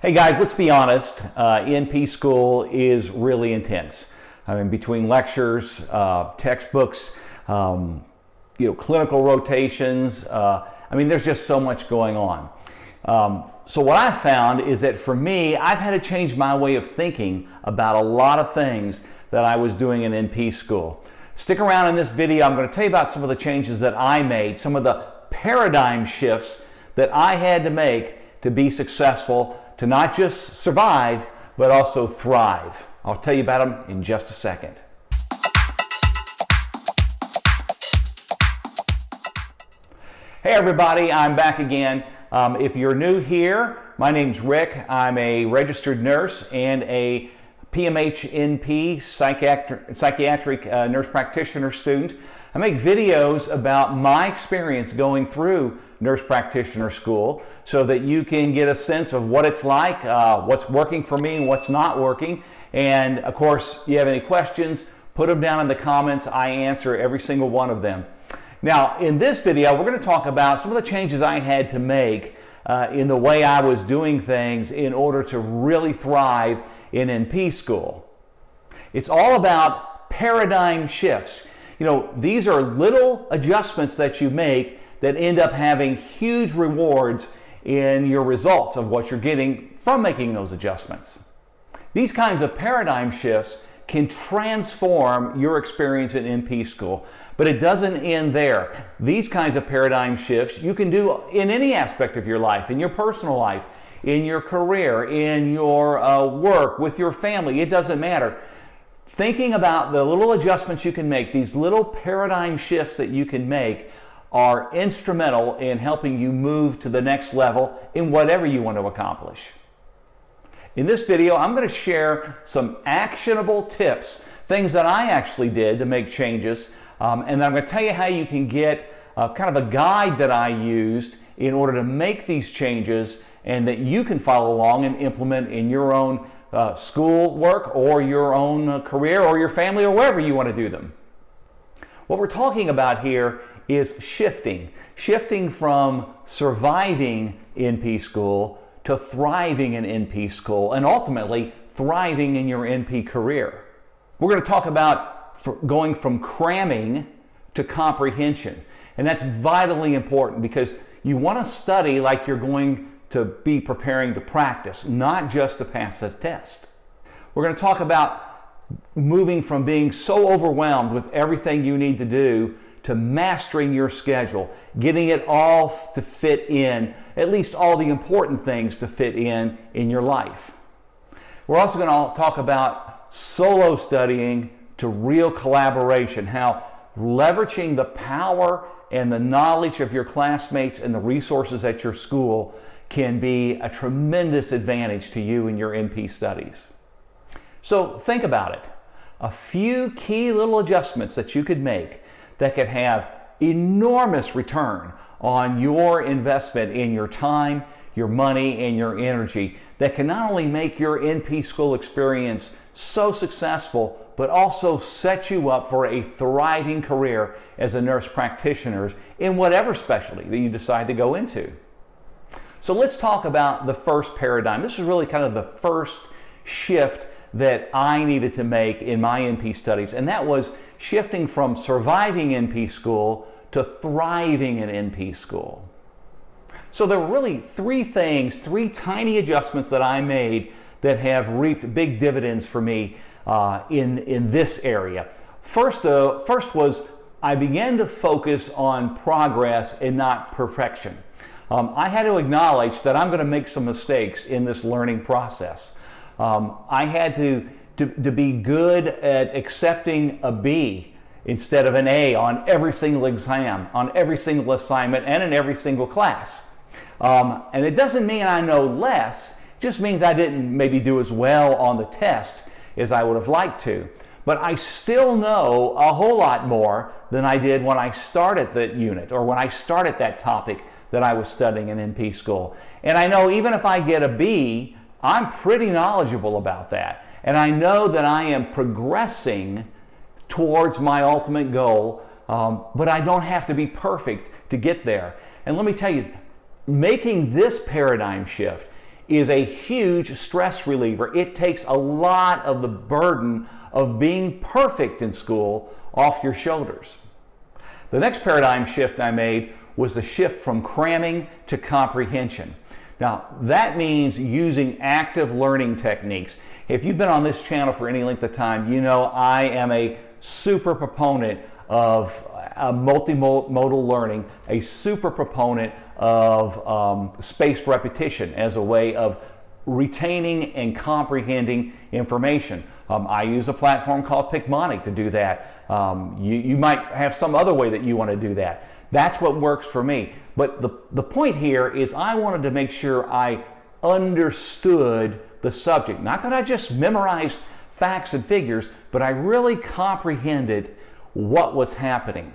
Hey guys, let's be honest, NP school is really intense. I mean, between lectures, textbooks, clinical rotations, there's just so much going on. So what I found is that for me, I've had to change my way of thinking about a lot of things that I was doing in NP school. Stick around in this video. I'm going to tell you about some of the changes that I made, some of the paradigm shifts that I had to make to be successful, to not just survive, but also thrive. I'll tell you about them in just a second. Hey everybody, I'm back again. If you're new here, my name's Rick. I'm a registered nurse and a PMHNP psychiatric nurse practitioner student. I make videos about my experience going through nurse practitioner school so that you can get a sense of what it's like, what's working for me and what's not working. And of course, if you have any questions, put them down in the comments. I answer every single one of them. Now, in this video, we're going to talk about some of the changes I had to make in the way I was doing things in order to really thrive in NP school. It's all about paradigm shifts. These are little adjustments that you make that end up having huge rewards in your results of what you're getting from making those adjustments. These kinds of paradigm shifts can transform your experience in NP school, but it doesn't end there. These kinds of paradigm shifts you can do in any aspect of your life, in your personal life, in your career, in your work, with your family. It doesn't matter. Thinking about the little adjustments you can make, these little paradigm shifts that you can make, are instrumental in helping you move to the next level in whatever you want to accomplish. In this video, I'm going to share some actionable tips, things that I actually did to make changes, and then I'm going to tell you how you can get kind of a guide that I used in order to make these changes and that you can follow along and implement in your own school work or your own career or your family or wherever you want to do them. What we're talking about here is shifting from surviving NP school to thriving in NP school and ultimately thriving in your NP career. We're going to talk about going from cramming to comprehension, and that's vitally important because you want to study like you're going to be preparing to practice, not just to pass a test. We're going to talk about moving from being so overwhelmed with everything you need to do to mastering your schedule, getting it all to fit in, at least all the important things to fit in your life. We're also going to talk about solo studying to real collaboration, how leveraging the power and the knowledge of your classmates and the resources at your school can be a tremendous advantage to you in your NP studies. So think about it. A few key little adjustments that you could make that could have enormous return on your investment in your time, your money, and your energy that can not only make your NP school experience so successful, but also set you up for a thriving career as a nurse practitioner in whatever specialty that you decide to go into. So let's talk about the first paradigm. This is really kind of the first shift that I needed to make in my NP studies, and that was shifting from surviving NP school to thriving in NP school. So there were really three tiny adjustments that I made that have reaped big dividends for me in this area. First was I began to focus on progress and not perfection. I had to acknowledge that I'm going to make some mistakes in this learning process. I had to be good at accepting a B instead of an A on every single exam, on every single assignment, and in every single class. And it doesn't mean I know less, it just means I didn't maybe do as well on the test as I would have liked to. But I still know a whole lot more than I did when I started that unit or when I started that topic that I was studying in NP school. And I know even if I get a B, I'm pretty knowledgeable about that. And I know that I am progressing towards my ultimate goal, but I don't have to be perfect to get there. And let me tell you, making this paradigm shift is a huge stress reliever. It takes a lot of the burden of being perfect in school off your shoulders. The next paradigm shift I made was the shift from cramming to comprehension. Now, that means using active learning techniques. If you've been on this channel for any length of time, you know I am a super proponent of multimodal learning, a super proponent of spaced repetition as a way of retaining and comprehending information. I use a platform called Picmonic to do that. You might have some other way that you want to do that. That's what works for me. But the point here is I wanted to make sure I understood the subject. Not that I just memorized facts and figures, but I really comprehended what was happening.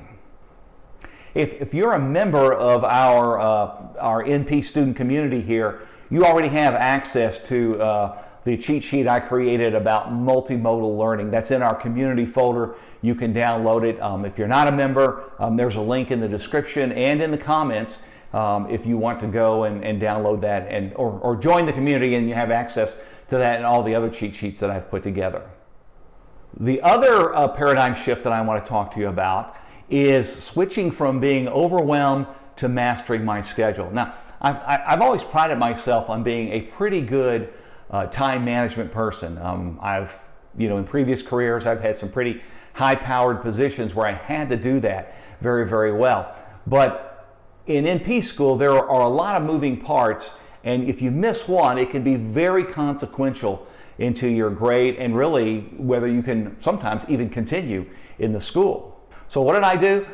If you're a member of our NP student community here, you already have access to the cheat sheet I created about multimodal learning. That's in our community folder. You can download it. If you're not a member, there's a link in the description and in the comments if you want to go and download that or join the community and you have access to that and all the other cheat sheets that I've put together. The other paradigm shift that I want to talk to you about is switching from being overwhelmed to mastering my schedule. Now, I've always prided myself on being a pretty good time management person. In previous careers, I've had some pretty high-powered positions where I had to do that very, very well. But in NP school, there are a lot of moving parts, and if you miss one, it can be very consequential into your grade and really whether you can sometimes even continue in the school. So what did I do?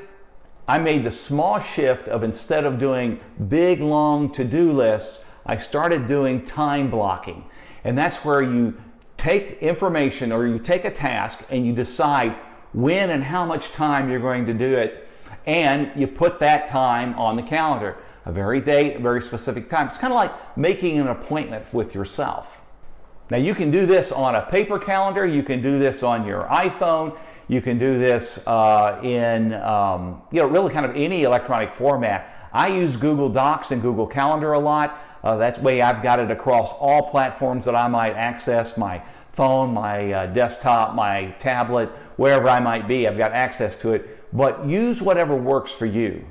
I made the small shift of instead of doing big, long to-do lists, I started doing time blocking. And that's where you take information or you take a task and you decide when and how much time you're going to do it, and you put that time on the calendar. A very date, a very specific time. It's kind of like making an appointment with yourself. Now you can do this on a paper calendar, you can do this on your iPhone, you can do this in really kind of any electronic format. I use Google Docs and Google Calendar a lot. That's the way I've got it across all platforms that I might access, my phone, my desktop, my tablet, wherever I might be, I've got access to it. But use whatever works for you.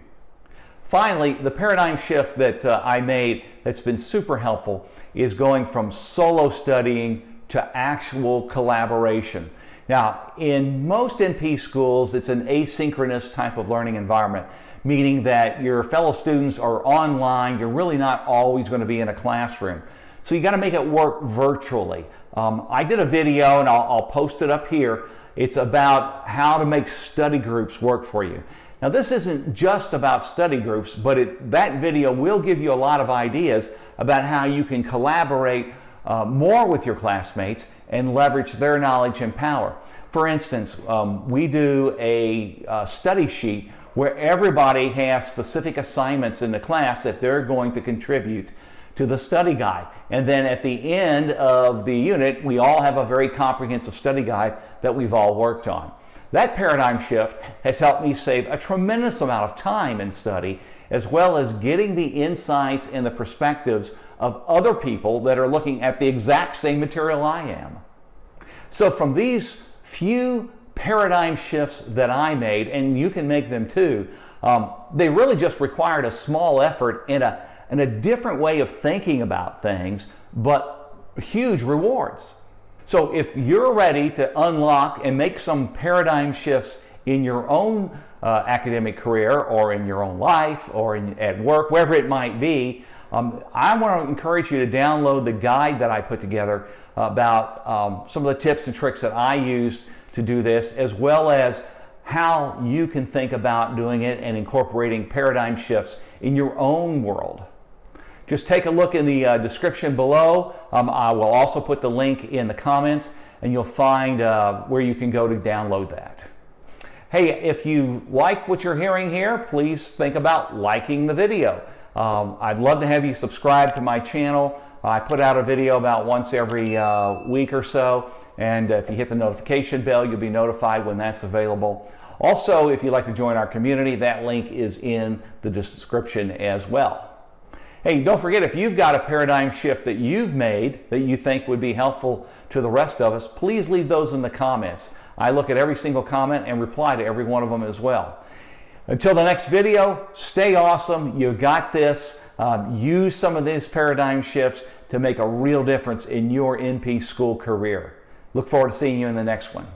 Finally, the paradigm shift that I made that's been super helpful is going from solo studying to actual collaboration. Now, in most NP schools, it's an asynchronous type of learning environment, meaning that your fellow students are online. You're really not always going to be in a classroom. So you got to make it work virtually. I did a video, and I'll post it up here. It's about how to make study groups work for you. Now, this isn't just about study groups, but that video will give you a lot of ideas about how you can collaborate more with your classmates and leverage their knowledge and power. For instance, we do a study sheet where everybody has specific assignments in the class that they're going to contribute to the study guide. And then at the end of the unit, we all have a very comprehensive study guide that we've all worked on. That paradigm shift has helped me save a tremendous amount of time in study, as well as getting the insights and the perspectives of other people that are looking at the exact same material I am. So from these few paradigm shifts that I made, and you can make them too, they really just required a small effort and a different way of thinking about things, but huge rewards. So if you're ready to unlock and make some paradigm shifts in your own academic career or in your own life or at work, wherever it might be, I want to encourage you to download the guide that I put together about some of the tips and tricks that I used to do this, as well as how you can think about doing it and incorporating paradigm shifts in your own world. Just take a look in the description below. I will also put the link in the comments, and you'll find where you can go to download that. Hey, if you like what you're hearing here, please think about liking the video. I'd love to have you subscribe to my channel. I put out a video about once every week or so, and if you hit the notification bell, you'll be notified when that's available. Also, if you'd like to join our community, that link is in the description as well. Hey, don't forget, if you've got a paradigm shift that you've made that you think would be helpful to the rest of us, please leave those in the comments. I look at every single comment and reply to every one of them as well. Until the next video, stay awesome. You got this. Use some of these paradigm shifts to make a real difference in your NP school career. Look forward to seeing you in the next one.